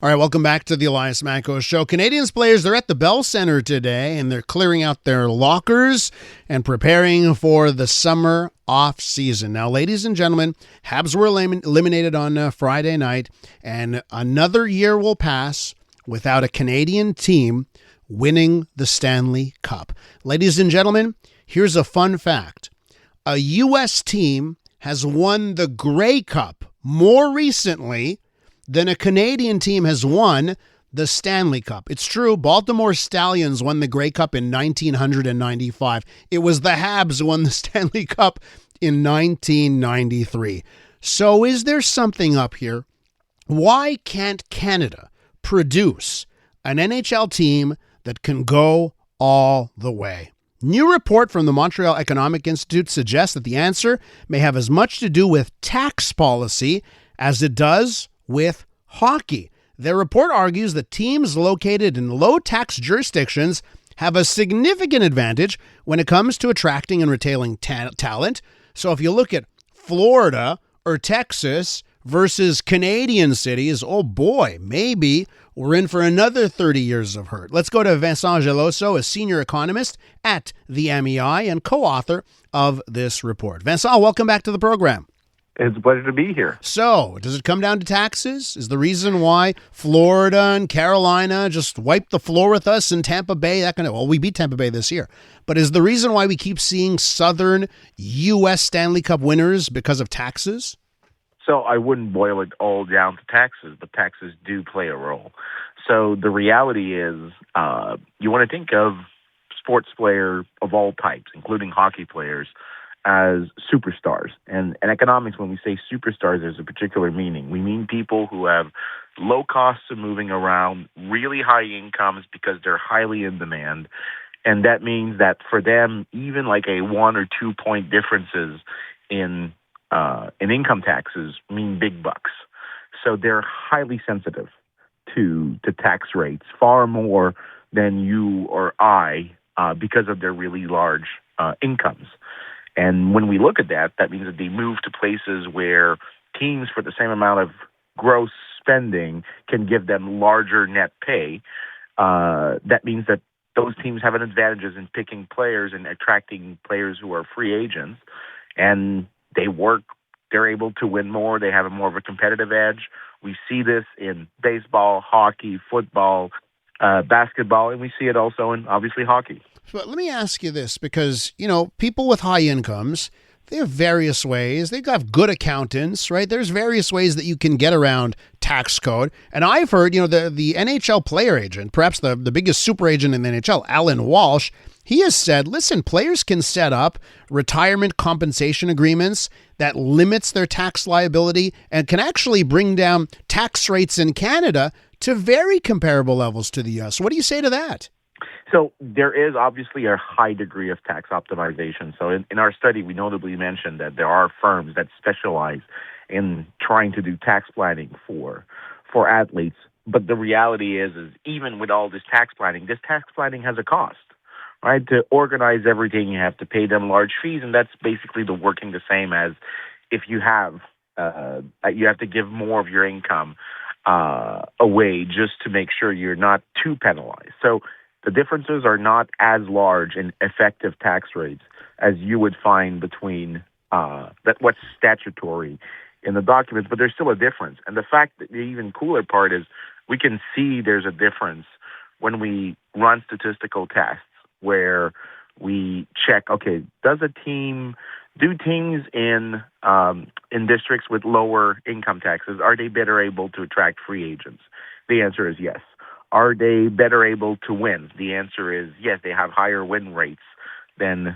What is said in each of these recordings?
All right, welcome back to the Elias Manco Show. Canadiens players, they're at the Bell Center today, and they're clearing out their lockers and preparing for the summer off season. Now, ladies and gentlemen, Habs were eliminated on Friday night, and another year will pass without a Canadian team winning the Stanley Cup. Ladies and gentlemen, here's a fun fact. A U.S. team has won the Grey Cup more recently than a Canadian team has won the Stanley Cup. It's true, Baltimore Stallions won the Grey Cup in 1995. It was the Habs who won the Stanley Cup in 1993. So is there something up here? Why can't Canada produce an NHL team that can go all the way? New report from the Montreal Economic Institute suggests that the answer may have as much to do with tax policy as it does with hockey. Their report argues that teams located in low-tax jurisdictions have a significant advantage when it comes to attracting and retaining talent. So if you look at Florida or Texas versus Canadian cities, oh boy, maybe we're in for another 30 years of hurt. Let's go to Vincent Geloso, a senior economist at the MEI and co-author of this report. Vincent, welcome back to the program. It's a pleasure to be here. So, does it come down to taxes? Is the reason why Florida and Carolina just wiped the floor with us in Tampa Bay? We beat Tampa Bay this year. But is the reason why we keep seeing Southern U.S. Stanley Cup winners because of taxes? So I wouldn't boil it all down to taxes, but taxes do play a role. So the reality is you want to think of sports players of all types, including hockey players, as superstars. And in economics, when we say superstars, there's a particular meaning. We mean people who have low costs of moving around, really high incomes because they're highly in demand. And that means that for them, even like a 1 or 2 point differences in income taxes mean big bucks. So they're highly sensitive to tax rates, far more than you or I, because of their really large incomes. And when we look at that, that means that they move to places where teams for the same amount of gross spending can give them larger net pay. That means that those teams have an advantage in picking players and attracting players who are free agents. And they're able to win more. They have more of a competitive edge. We see this in baseball, hockey, football, basketball, and we see it also in, obviously, hockey. But let me ask you this, because, people with high incomes, they have various ways. They've got good accountants, right? There's various ways that you can get around tax code. And I've heard, the NHL player agent, perhaps the biggest super agent in the NHL, Alan Walsh, he has said, listen, players can set up retirement compensation agreements that limits their tax liability and can actually bring down tax rates in Canada to very comparable levels to the U.S. What do you say to that? So there is obviously a high degree of tax optimization. So in our study, we notably mentioned that there are firms that specialize in trying to do tax planning for athletes. But the reality is even with all this tax planning has a cost, right? To organize everything, you have to pay them large fees, and that's basically working the same as if you have to give more of your income away just to make sure you're not too penalized. So the differences are not as large in effective tax rates as you would find between what's statutory in the documents, but there's still a difference. And the fact that the even cooler part is we can see there's a difference when we run statistical tests where we check, okay, do teams in districts with lower income taxes, are they better able to attract free agents? The answer is yes. Are they better able to win? The answer is yes. They have higher win rates than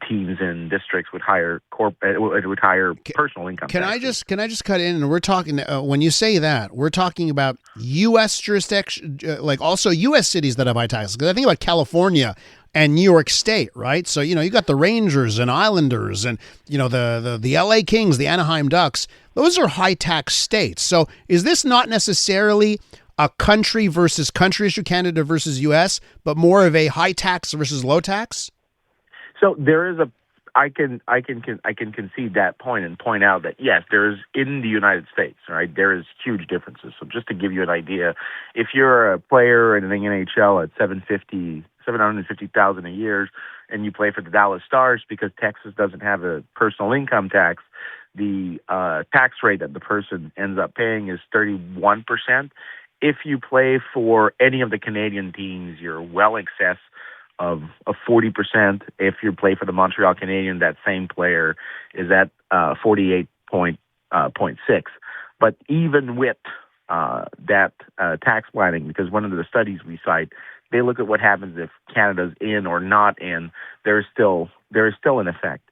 teams in districts with higher personal income. Can I just cut in? And we're talking when you say that, we're talking about U.S. jurisdiction, like also U.S. cities that have high taxes. Because I think about California and New York State, right? So you got the Rangers and Islanders, and the L.A. Kings, the Anaheim Ducks. Those are high tax states. So is this not necessarily a country versus country issue, Canada versus U.S., but more of a high tax versus low tax? So there is I can concede that point and point out that yes, there is in the United States, right? There is huge differences. So just to give you an idea, if you're a player in the NHL at 750,000 a year, and you play for the Dallas Stars, because Texas doesn't have a personal income tax, the tax rate that the person ends up paying is 31%. If you play for any of the Canadian teams, you're well excess of 40%. If you play for the Montreal Canadiens, that same player is at 48.6. But even with that tax planning, because one of the studies we cite, they look at what happens if Canada's in or not in. There is still an effect.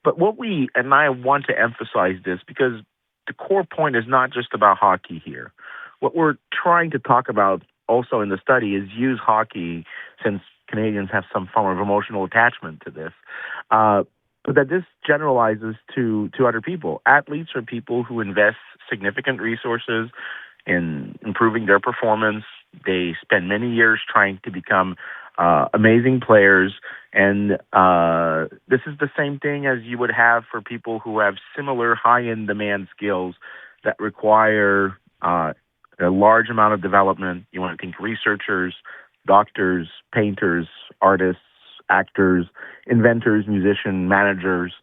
But and I want to emphasize this because the core point is not just about hockey here. What we're trying to talk about also in the study is use hockey, since Canadians have some form of emotional attachment to this, but that this generalizes to other people. Athletes are people who invest significant resources in improving their performance. They spend many years trying to become amazing players, and this is the same thing as you would have for people who have similar high-end demand skills that require a large amount of development. You want to think researchers, doctors, painters, artists, actors, inventors, musicians, managers.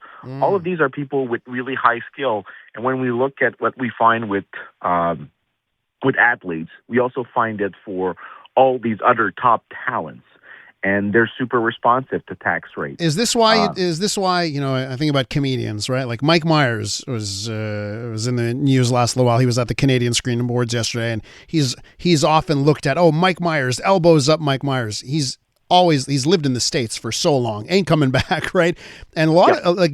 All of these are people with really high skill. And when we look at what we find with athletes, we also find it for all these other top talents. And they're super responsive to tax rates. Is this why? I think about comedians, right? Like Mike Myers was in the news last little while. He was at the Canadian Screening Boards yesterday, and he's often looked at. Oh, Mike Myers, elbows up, Mike Myers. He's lived in the States for so long, ain't coming back, right? And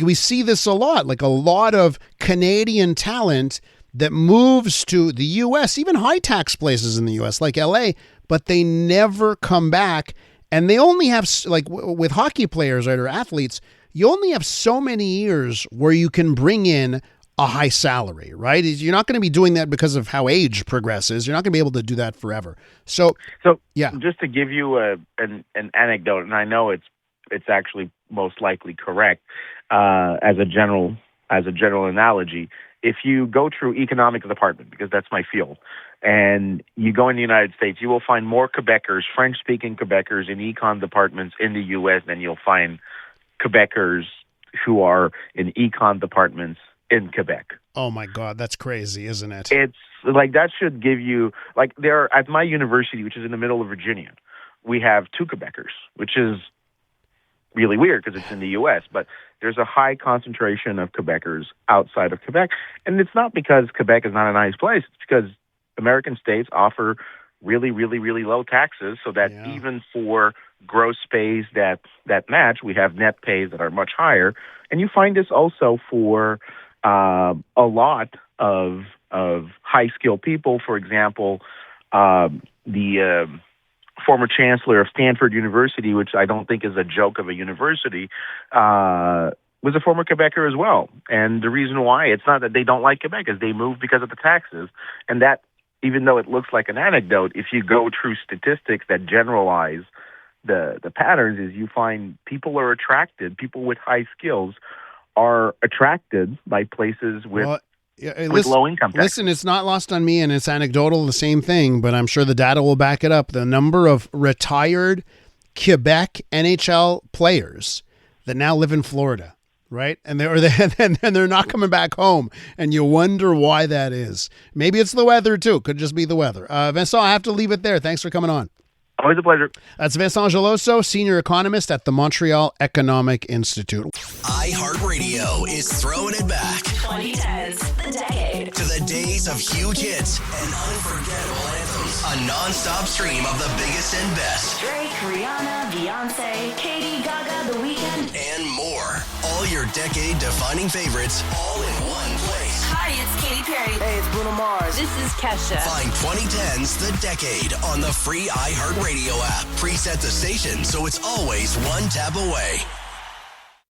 we see this a lot. Like a lot of Canadian talent that moves to the U.S., even high tax places in the U.S. like L.A., but they never come back. And they only have, like with hockey players, right, or athletes, you only have so many years where you can bring in a high salary, right? You're not going to be doing that because of how age progresses. You're not going to be able to do that forever. So yeah. Just to give you an anecdote, and I know it's actually most likely correct as a general analogy. If you go through economics department, because that's my field, and you go in the United States, you will find more Quebecers, French-speaking Quebecers in econ departments in the U.S. than you'll find Quebecers who are in econ departments in Quebec. Oh my God, that's crazy, isn't it? It's like, that should give you, like, there at my university, which is in the middle of Virginia, we have 2 Quebecers, which is really weird because it's in the U.S., but there's a high concentration of Quebecers outside of Quebec. And it's not because Quebec is not a nice place. It's because American states offer really, really, really low taxes, so that even for gross pays that match, we have net pays that are much higher. And you find this also for a lot of high-skilled people. For example, the former chancellor of Stanford University, which I don't think is a joke of a university, was a former Quebecer as well. And the reason why, it's not that they don't like Quebec, is they moved because of the taxes. And that, even though it looks like an anecdote, if you go through statistics that generalize the patterns, is you find people with high skills are attracted by places with low income tax. Listen, it's not lost on me, and it's anecdotal, the same thing, but I'm sure the data will back it up. The number of retired Quebec NHL players that now live in Florida, right? And they're not coming back home, and you wonder why that is. Maybe it's the weather too. Could just be the weather. Vincent, I have to leave it there. Thanks for coming on. Always a pleasure. That's Vincent Geloso, senior economist at the Montreal Economic Institute. iHeartRadio is throwing it back. 2010s, the decade. To the days of huge hits and unforgettable anthems. A non-stop stream of the biggest and best. Drake, Rihanna, Beyonce, Katy, Gaga, The Weeknd, and more. All your decade-defining favorites, all in one place. Hi, it's Katy Perry. Hey, it's Bruno Mars. This is Kesha. Find 2010's The Decade on the free iHeartRadio app. Preset the station so it's always one tap away.